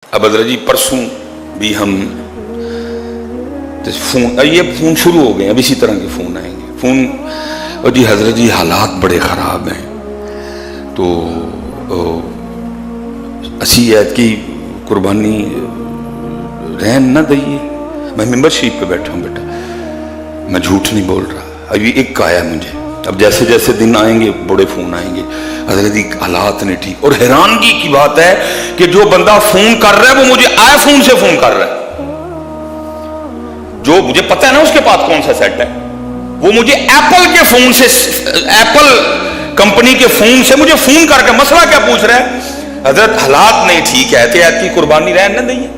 अब हजरत जी परसों भी हम फोन शुरू हो गए, अब इसी तरह के फोन आएंगे। फोन और जी हजरत जी हालात बड़े ख़राब हैं, तो असी ऐत की कुर्बानी रहन न दइए। मैं मेंबरशिप पे बैठा हूँ बेटा, मैं झूठ नहीं बोल रहा। अभी एक आया मुझे, अब जैसे जैसे दिन आएंगे बड़े फोन आएंगे, हजरत जी हालात नहीं ठीक। और हैरानगी की बात है कि जो बंदा फोन कर रहा है वो मुझे आईफोन से फोन कर रहा है, जो मुझे पता है ना उसके पास कौन सा सेट है, वो मुझे एप्पल के फोन से, एप्पल कंपनी के फोन से मुझे फोन करके मसला क्या पूछ रहा है, हजरत हालात नहीं ठीक है, एहतियात की कुर्बानी रहने न दइए।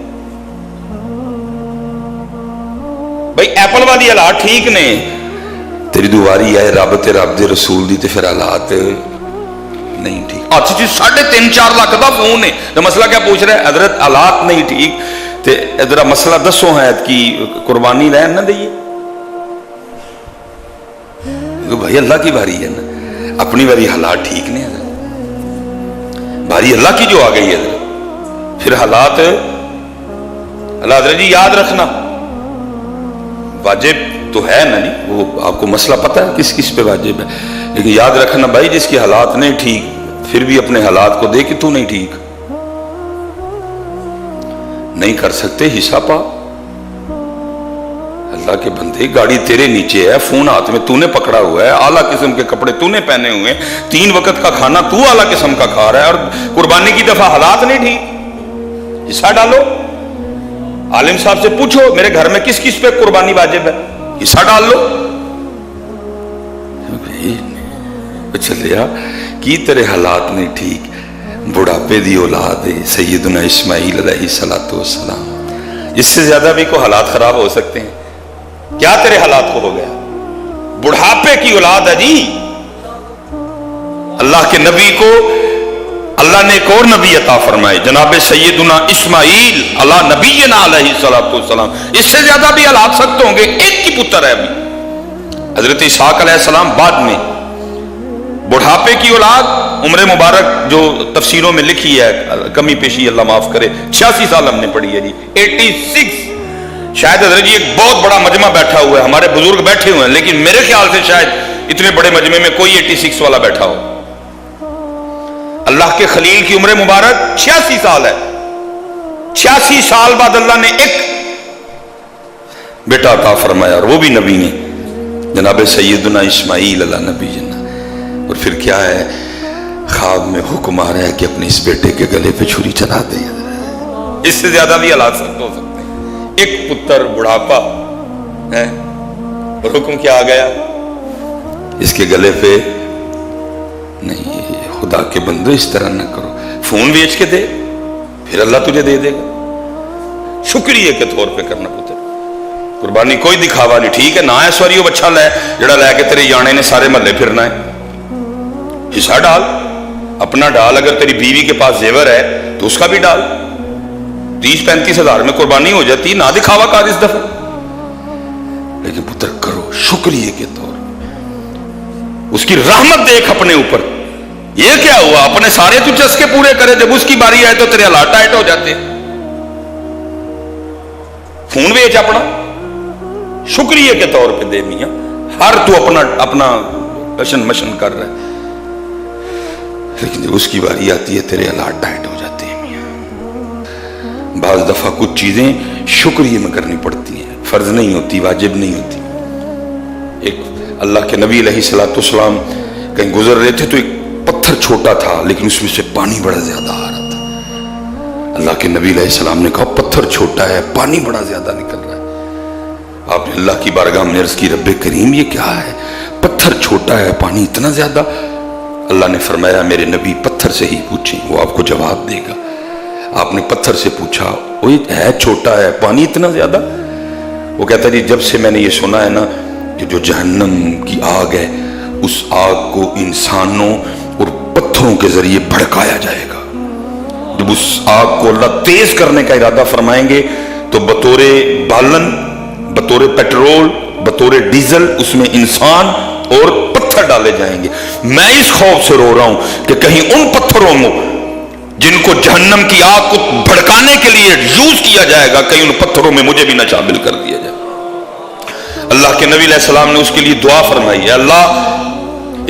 भाई एप्पल वाली हालात ठीक ने, तेरी दुआरी है रब ते रब दे रसूल दी, ते फिर हालात नहीं ठीक। अच्छा जी 3.5-4 लाख का फोन है, तो मसला क्या पूछ रहा है, हजरत हालात नहीं ठीक, ते जरा मसला दसो है कि कुर्बानी रहन न दइए। भाई अल्लाह की बारी है ना, अपनी बारी हालात ठीक नहीं है, बारी अल्लाह की जो आ गई है, फिर हालात अल्लाह हजरत जी याद रखना वाजिब तो है ना जी, वो आपको मसला पता है किस किस पे वाजिब है, लेकिन याद रखना भाई जिसकी हालात नहीं ठीक फिर भी अपने हालात को दे कि तू नहीं ठीक, नहीं कर सकते हिस्सा पा। अल्लाह के बंदे गाड़ी तेरे नीचे है, फोन हाथ में तूने पकड़ा हुआ है, आला किस्म के कपड़े तूने पहने हुए हैं, 3 वक्त का खाना तू आला किस्म का खा रहा है, और कुर्बानी की दफा हालात नहीं ठीक, हिस्सा डालो। आलिम साहब से पूछो मेरे घर में किस किस पे कुर्बानी वाजिब है, हिस्सा डाल लो। चलिया की तेरे हालात नहीं ठीक, बुढ़ापे दी औलाद है सैयदना इस्माइल अलैहिस्सलातु वस्सलाम, इससे ज्यादा भी को हालात खराब हो सकते हैं। क्या तेरे हालात को हो गया, बुढ़ापे की औलाद है जी। अल्लाह के नबी को अल्लाह ने एक और नबी अता फरमाए, जनाब सैयदना इस्माइल अला नबीना अलैहिस्सलातु वस्सलाम, इससे ज्यादा भी हालात सख्त होंगे। एक ही पुत्र है अभी हजरत इसहाक अलैहिस्सलाम, बाद में बुढ़ापे की औलाद। उम्र मुबारक जो तफसीरों में लिखी है, कमी पेशी अल्लाह माफ करे, 86 साल हमने पढ़ी है जी, 86। शायद हजरत जी एक बहुत बड़ा मजमा बैठा हुआ है, हमारे बुजुर्ग बैठे हुए हैं, लेकिन मेरे ख्याल से शायद इतने बड़े मजमे में कोई 86 वाला बैठा हो। अल्लाह के खलील की उम्र मुबारक 86 साल है। 86 साल बाद अल्लाह ने एक बेटा अता फरमाया, और वो भी नबी ने, जनाब सैयदना इस्माइल अला नबीना। और फिर क्या है, ख्वाब में हुक्म आ रहा है कि अपने इस बेटे के गले पे छुरी चला दे। इससे ज्यादा भी हालात सख्त हो सकते हैं। एक पुत्र बुढ़ापा है और हुक्म क्या आ गया, इसके गले पे नहीं, खुदा के बंदो इस तरह न करो, फोन बेच के दे फिर अल्लाह तुझे दे देगा, शुक्रिया के तौर पे करना पुत्र। कुर्बानी कोई दिखावा नहीं, ठीक है ना, ऐश्वर्य बच्चा लै जड़ा लैके तेरे याने ने सारे महल्ले फिरना है, हिस्सा डाल, अपना डाल। अगर तेरी बीवी के पास जेवर है तो उसका भी डाल, 30-35 हजार में कुर्बानी हो जाती, ना दिखावा कर इस दफा, लेकिन पुत्र करो शुक्रिया के तौर पर, उसकी रहमत देख अपने ऊपर। ये क्या हुआ, अपने सारे तू चस्के पूरे करे, जब उसकी बारी आए तो तेरे हालात टाइट हो जाते। फोन बेच अपना, शुक्रिया के तौर पे दे मियां, हर तू अपना अपना कशन मशन कर रहा है, लेकिन जब उसकी बारी आती है तेरे हालात टाइट हो जाते हैं मियां। बाज दफा कुछ चीजें शुक्रिया में करनी पड़ती हैं, फर्ज नहीं होती, वाजिब नहीं होती। एक अल्लाह के नबी अलैहिस्सलातु वस्सलाम कहीं गुजर रहे थे, तो एक पत्थर छोटा था लेकिन उसमें से पानी बड़ा ज्यादा आ रहा था। अल्लाह के नबी अलैहिस्सलाम ने कहा पत्थर छोटा है, पानी बड़ा ज्यादा निकल रहा है। आपने अल्लाह की बारगाह में अर्ज की, रब्बे करीम ये क्या है, पत्थर छोटा है पानी इतना ज्यादा। अल्लाह ने फरमाया मेरे नबी पत्थर से ही पूछें, वो आपको जवाब देगा। आपने पत्थर से पूछा, वो है छोटा है पानी इतना ज्यादा, वो कहता जी जब से मैंने ये सुना है ना कि जो जहन्नम की आग है, उस आग को इंसानों और पत्थरों के जरिए भड़काया जाएगा। जब उस आग को अल्लाह तेज करने का इरादा फरमाएंगे तो बतौरे बालन, बतौरे पेट्रोल, बतौरे डीजल उसमें इंसान और पत्थर डाले जाएंगे। मैं इस खौफ से रो रहा हूं कि कहीं उन पत्थरों में جن کو جہنم کی آگ کو بھڑکانے کے لیے یوز کیا جائے گا، کہیں ان پتھروں میں مجھے بھی نہ شامل کر دیا جائے۔ اللہ کے نبی علیہ السلام نے اس کے لیے دعا فرمائی ہے، اللہ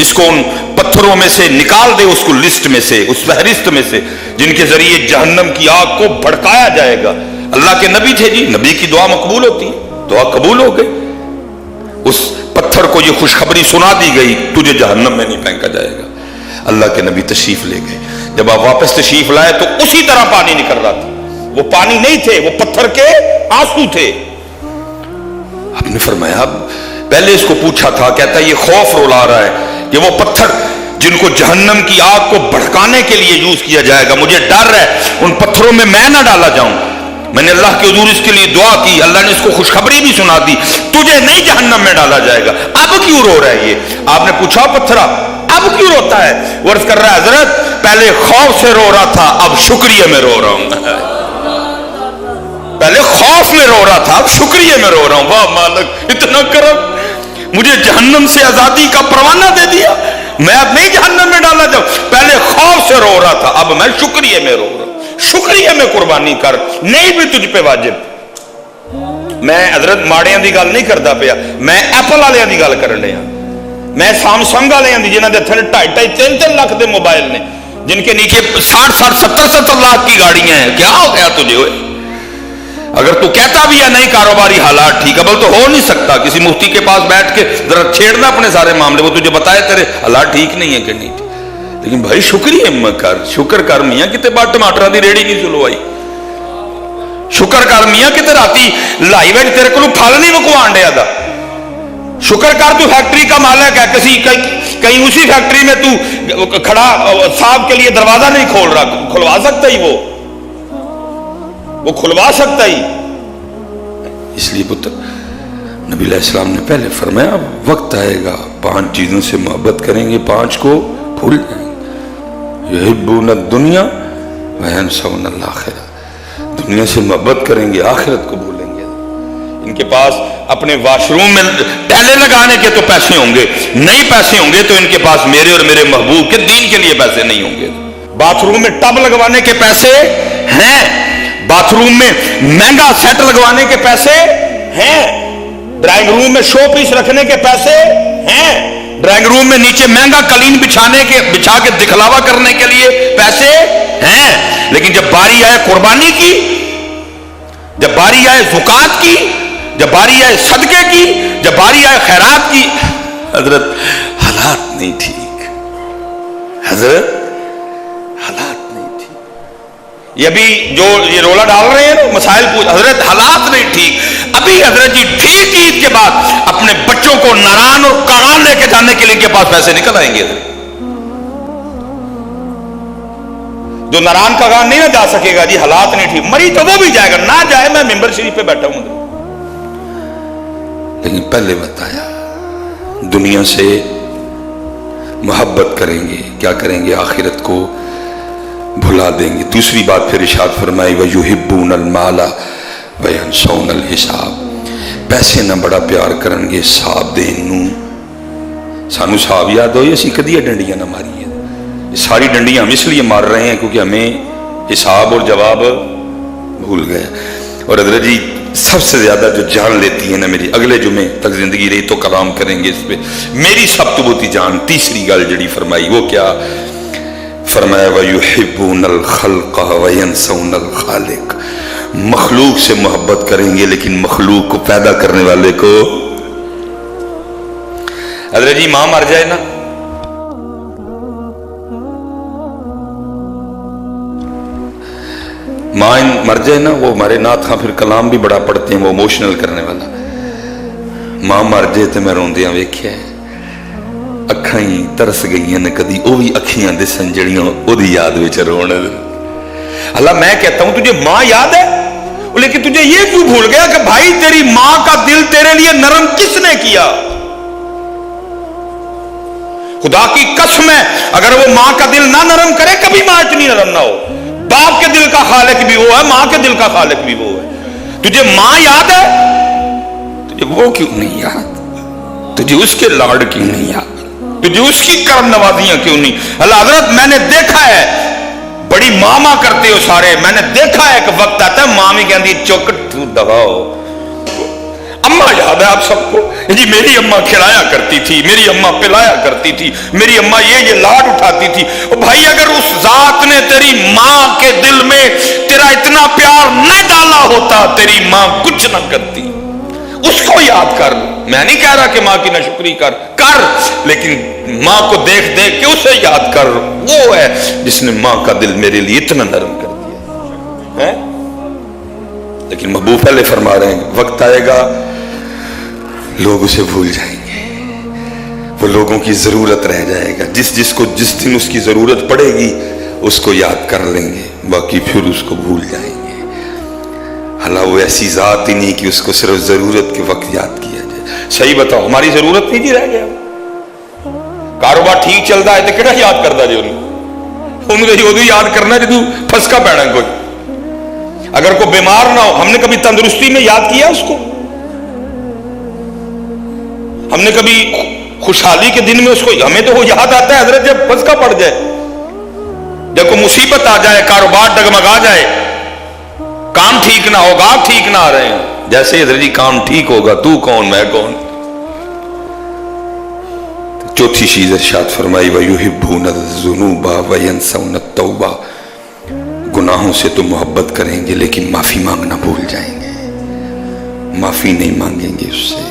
اس کو ان پتھروں میں سے نکال دے، اس کو لسٹ میں سے، اس فہرست میں سے جن کے ذریعے جہنم کی آگ کو بھڑکایا جائے گا۔ اللہ کے نبی تھے جی، نبی کی دعا مقبول ہوتی ہے، دعا قبول ہو گئی۔ اس پتھر کو یہ خوشخبری سنا دی گئی، تجھے جہنم میں نہیں پھینکا جائے گا۔ اللہ کے نبی تشریف لے گئے، جب آپ واپس تشریف لائے تو اسی طرح پانی نکل رہا تھا، وہ پانی نہیں تھے، وہ پتھر کے آنسو تھے۔ آپ نے فرمایا، پہلے اس کو پوچھا تھا، کہتا ہے یہ خوف رلا رہا ہے کہ وہ پتھر جن کو جہنم کی آگ کو بھڑکانے کے لیے یوز کیا جائے گا، مجھے ڈر ہے ان پتھروں میں میں نہ ڈالا جاؤں۔ میں نے اللہ کے حضور اس کے لیے دعا کی، اللہ نے اس کو خوشخبری بھی سنا دی، تجھے نہیں جہنم میں ڈالا جائے گا۔ اب کیوں رو رہا ہے یہ؟ آپ نے پوچھا پتھرا اب کیوں روتا ہے؟ وہ عرض کر رہا ہے، حضرت پہلے خوف سے رو رہا تھا، اب شکریہ میں رو رہا ہوں۔ پہلے خوف میں رو رہا تھا، اب شکریہ میں رو رہا ہوں۔ واہ مالک، اتنا کرم، مجھے جہنم سے آزادی کا پروانہ دے دیا، میں اب نہیں جہنم میں ڈالا جاؤں۔ پہلے خوف سے رو رہا تھا، اب میں شکریہ میں رو رہا ہوں۔ شکریہ میں قربانی کر، نہیں بھی تجھ پہ واجب۔ میں حضرت ماڑیاں دی گل نہیں کرتا پیا، میں ایپل والے دی گل کرن ڈیا، میں سامسنگ والے دی جنہاں دے تھلے 2.5-3 لاکھ دے موبائل نے، جن کے نیچے 60-70 لاکھ کی گاڑیاں ہیں۔ کیا ہو گیا تجھے ہوئے؟ اگر تو کہتا بھی ہے نہیں کاروباری حالات ٹھیک ہے، بل تو ہو نہیں سکتا، کسی مفتی کے پاس بیٹھ کے ذرا چھیڑنا اپنے سارے معاملے، وہ تجھے بتائے تیرے حالات ٹھیک نہیں ہے کہ نہیں ٹھیک۔ لیکن بھائی شکریہ کر، شکر کر میاں کتے بعد ٹماٹر دی ریڑھی نہیں چلوائی، شکر کر میاں کتے راتی لائی ویج تیرے کو پھل نہیں وکوان ڈیا دا، شکر کر تو فیکٹری کا مالک ہے، کہیں اسی فیکٹری میں تو کھڑا صاحب کے لیے دروازہ نہیں کھول رہا، کھلوا سکتا ہی وہ کھلوا سکتا ہی۔ اس لیے پتر نبی علیہ السلام نے پہلے فرمایا وقت آئے گا 5 چیزوں سے محبت کریں گے، 5 کو بھول جائیں گے۔ یحبون الدنیا وینسون الآخرہ، دنیا سے محبت کریں گے، آخرت کو بھولیں گے۔ ان کے پاس اپنے واش روم میں ٹیلے لگانے کے تو پیسے ہوں گے، نہیں پیسے ہوں گے تو ان کے پاس میرے اور میرے محبوب کے دین کے لیے پیسے نہیں ہوں گے۔ باتھ روم میں ٹب لگوانے کے پیسے ہیں، باتھ روم میں مہنگا سیٹ لگوانے کے پیسے ہیں، ڈرائنگ روم میں شو پیس رکھنے کے پیسے ہیں، ڈرائنگ روم میں نیچے مہنگا قالین بچھا کے دکھلاوا کرنے کے لیے پیسے ہیں۔ لیکن جب باری آئے قربانی کی، جب باری آئے زکات کی، جب باری آئے صدقے کی، جب باری آئے خیرات کی، حضرت حالات نہیں ٹھیک، حضرت حالات نہیں ٹھیک۔ یہ بھی جو یہ رولا ڈال رہے ہیں نا مسائل پوچھ، حضرت حالات نہیں ٹھیک۔ ابھی حضرت جی ٹھیک عید کے بعد اپنے بچوں کو ناران اور کاران لے کے جانے کے لیے ان کے پاس پیسے نکل آئیں گے۔ جو ناران کا گان نہیں نہ جا سکے گا جی، حالات نہیں ٹھیک، مری تو وہ بھی جائے گا، نہ جائے میں ممبر شریف پہ بیٹھا ہوں۔ لیکن پہلے بتایا دنیا سے محبت کریں گے، کیا کریں گے؟ آخرت کو بھلا دیں گے۔ دوسری بات پھر ارشاد فرمائی وَيُحِبُّونَ الْمَالَ وَيَنْسَوْنَ الْحِسَابَ، پیسے نہ بڑا پیار کریں گے، حساب دین نو۔ سانو حساب یاد ہوئی، اسی کدی ڈنڈیاں نہ ماری ہیں، ساری ڈنڈیاں ہم اس لیے مار رہے ہیں کیونکہ ہمیں حساب اور جواب بھول گئے۔ اور حضرت جی سب سے زیادہ جو جان لیتی ہے نا میری، اگلے جمعے تک زندگی رہی تو کلام کریں گے اس پہ، میری سب تو بہتی جان تیسری گل جڑی فرمائی وہ کیا فرمایا وَيُحِبُّونَ الْخَلْقَ وَيَنْسَوْنَ الْخَالِقَ، مخلوق سے محبت کریں گے لیکن مخلوق کو پیدا کرنے والے کو۔ حضرت جی ماں مر جائے نا، ماں مر جائے نا، وہ ہمارے نات خاں پھر کلام بھی بڑا پڑھتے ہیں، وہ ایموشنل کرنے والا۔ ماں مر جائے تو میں روندیاں ویکھیا اکھاں ہی ترس گئی ہیں کدی، وہ بھی اکھیاں دسن جڑیاں وہ دی یاد وچ رون۔ اللہ میں کہتا ہوں تجھے ماں یاد ہے، لیکن تجھے یہ کیوں بھول گیا کہ بھائی تیری ماں کا دل تیرے لیے نرم کس نے کیا؟ خدا کی قسم ہے اگر وہ ماں کا دل نہ نرم کرے کبھی ماں اتنی نرم نہ ہو۔ باپ کے دل کا خالق بھی وہ ہے، ماں کے دل کا خالق بھی وہ ہے۔ تجھے ماں یاد ہے، تجھے وہ کیوں نہیں یاد؟ تجھے اس کے لاڑ کیوں نہیں یاد؟ تجھے اس کی کرم نوازیاں کیوں نہیں؟ اللہ حضرت میں نے دیکھا ہے बड़ी मामा करते हो सारे। मैंने देखा है, एक वक्त आता है मामी कहती चुक तू दबाओ। अम्मा याद है आप सबको जी, मेरी अम्मा खिलाया करती थी, मेरी अम्मा पिलाया करती थी, मेरी अम्मा ये लाड उठाती थी। और भाई अगर उस जात ने तेरी माँ के दिल में तेरा इतना प्यार न डाला होता, तेरी माँ कुछ ना करती। उसको याद कर। मैं नहीं कह रहा कि माँ की नाशुक्री कर, लेकिन माँ को देख देख के उसे याद कर। वो है जिसने माँ का दिल मेरे लिए इतना नरम कर दिया है। लेकिन महबूब पहले फरमा रहे हैं वक्त आएगा लोग उसे भूल जाएंगे, वो लोगों की जरूरत रह जाएगा। जिसको जिस दिन उसकी जरूरत पड़ेगी उसको याद कर लेंगे, बाकी फिर उसको भूल जाएंगे। हालांकि वो ऐसी जात ही नहीं कि उसको सिर्फ जरूरत के वक्त याद किया जाए। सही बताओ, हमारी जरूरत नहीं जी रह गया। कारोबार ठीक चलता है तो किहड़ा याद करता जी उन्होंने उदू याद करना जो फसका पैना कोई। अगर कोई बीमार ना हो, हमने कभी तंदुरुस्ती में याद किया उसको? हमने कभी खुशहाली के दिन में उसको, हमें तो वो याद आता है हजरत जब फसका पड़ जाए, जब कोई मुसीबत आ जाए, कारोबार डगमगा जाए, काम ठीक ना होगा, आप ठीक ना आ रहे हैं। जैसे हजरत जी काम ठीक होगा, तू कौन मैं कौन। चौथी चीज इरशाद फरमाई वयुहिब्बूनज़्ज़ुनूबा वयंसौनत-तौबा, गुनाहों से तो मोहब्बत करेंगे लेकिन माफी मांगना भूल जाएंगे, माफी नहीं मांगेंगे उससे।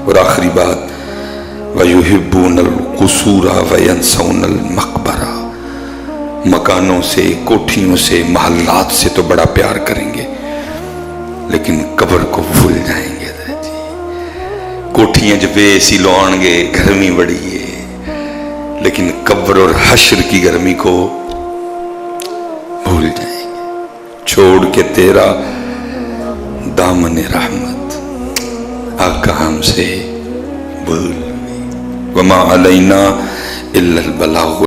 और आखिरी बात वयुहिब्बूनल कुसूरा वयंसौनल मकबरा, मकानों से, कोठियों से, महल्लात से तो बड़ा प्यार करेंगे लेकिन कब्र को भूल जाएंगे। कोठियां जब एसी लौणगे, गर्मी बड़ी है, लेकिन कब्र और हश्र की गर्मी को भूल जाएंगे। छोड़ के तेरा दामन रहमत आका हमसे भूल। वमा अलैना इल्लल बलाग।